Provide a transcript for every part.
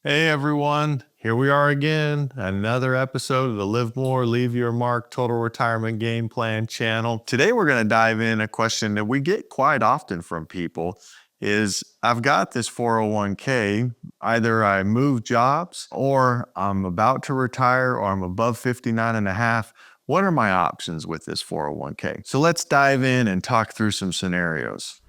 Hey everyone, here we are again, another episode of the Live More, Leave Your Mark Total Retirement Game Plan channel. Today we're going to dive in a question that we get quite often from people is I've got this 401k, either I moved jobs or I'm about to retire or I'm above 59 and a half. What are my options with this 401k? So let's dive in and talk through some scenarios.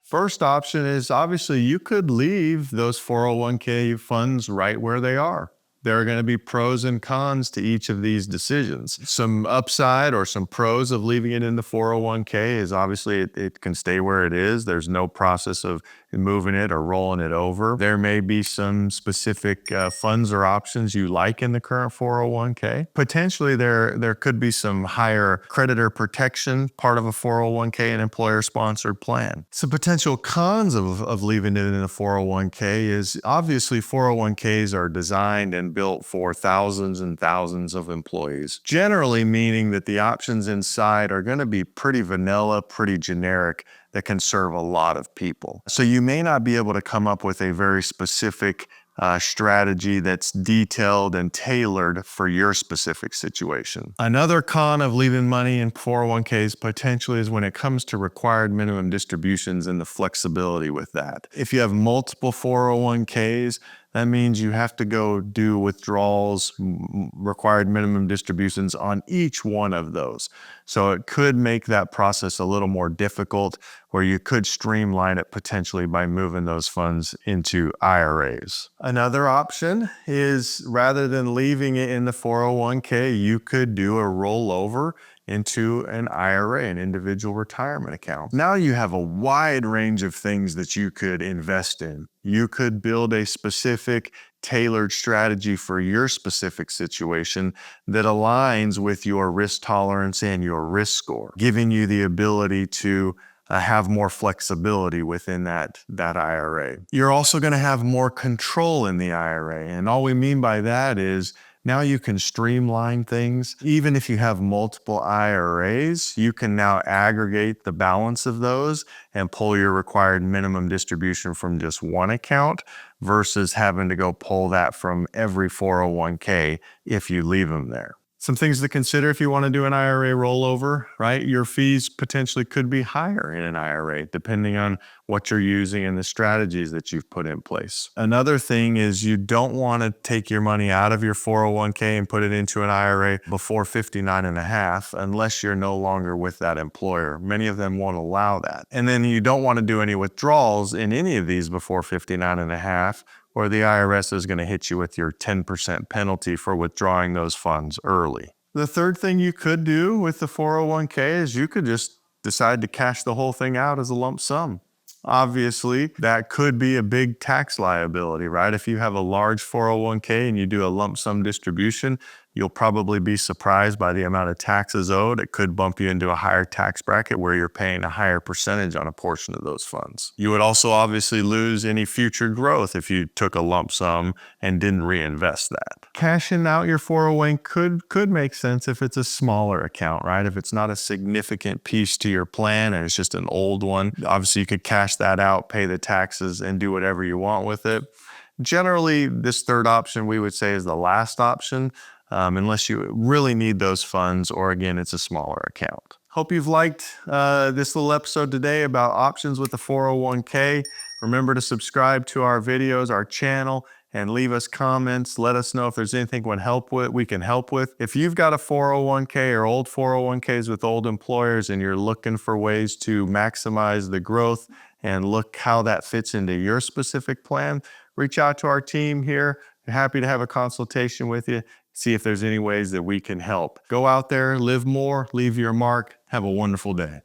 First option is obviously you could leave those 401k funds right where they are. There are going to be pros and cons to each of these decisions. Some upside or some pros of leaving it in the 401k is obviously it can stay where it is. There's no process of moving it or rolling it over. There may be some specific funds or options you like in the current 401k. Potentially there could be some higher creditor protection, part of a 401k, an employer-sponsored plan. Some potential cons of leaving it in a 401k is obviously 401ks are designed and built for thousands and thousands of employees, generally meaning that the options inside are going to be pretty vanilla, pretty generic, that can serve a lot of people. So you may not be able to come up with a very specific strategy that's detailed and tailored for your specific situation. Another con of leaving money in 401ks potentially is when it comes to required minimum distributions and the flexibility with that. If you have multiple 401ks, that means you have to go do withdrawals, required minimum distributions on each one of those. So it could make that process a little more difficult, where you could streamline it potentially by moving those funds into IRAs. Another option is rather than leaving it in the 401k, you could do a rollover into an IRA, an individual retirement account. Now you have a wide range of things that you could invest in. You could build a specific tailored strategy for your specific situation that aligns with your risk tolerance and your risk score, giving you the ability to have more flexibility within that IRA. You're also going to have more control in the IRA. And all we mean by that is now you can streamline things. Even if you have multiple IRAs, you can now aggregate the balance of those and pull your required minimum distribution from just one account versus having to go pull that from every 401k if you leave them there. Some things to consider if you want to do an IRA rollover, right? Your fees potentially could be higher in an IRA, depending on what you're using and the strategies that you've put in place. Another thing is you don't want to take your money out of your 401k and put it into an IRA before 59 and a half, unless you're no longer with that employer. Many of them won't allow that. And then you don't want to do any withdrawals in any of these before 59 and a half, or the IRS is going to hit you with your 10% penalty for withdrawing those funds early. The third thing you could do with the 401k is you could just decide to cash the whole thing out as a lump sum. Obviously, that could be a big tax liability, right? If you have a large 401k and you do a lump sum distribution, you'll probably be surprised by the amount of taxes owed. It could bump you into a higher tax bracket where you're paying a higher percentage on a portion of those funds. You would also obviously lose any future growth if you took a lump sum and didn't reinvest that. Cashing out your 401 could make sense if it's a smaller account, right? If it's not a significant piece to your plan and it's just an old one, obviously you could cash that out, pay the taxes, and do whatever you want with it. Generally, this third option we would say is the last option, unless you really need those funds, or again, it's a smaller account. Hope you've liked this little episode today about options with the 401k. Remember to subscribe to our videos, our channel, and leave us comments. Let us know if there's anything we can help with. If you've got a 401k or old 401ks with old employers and you're looking for ways to maximize the growth and look how that fits into your specific plan, reach out to our team here. We're happy to have a consultation with you, see if there's any ways that we can help. Go out there, live more, leave your mark. Have a wonderful day.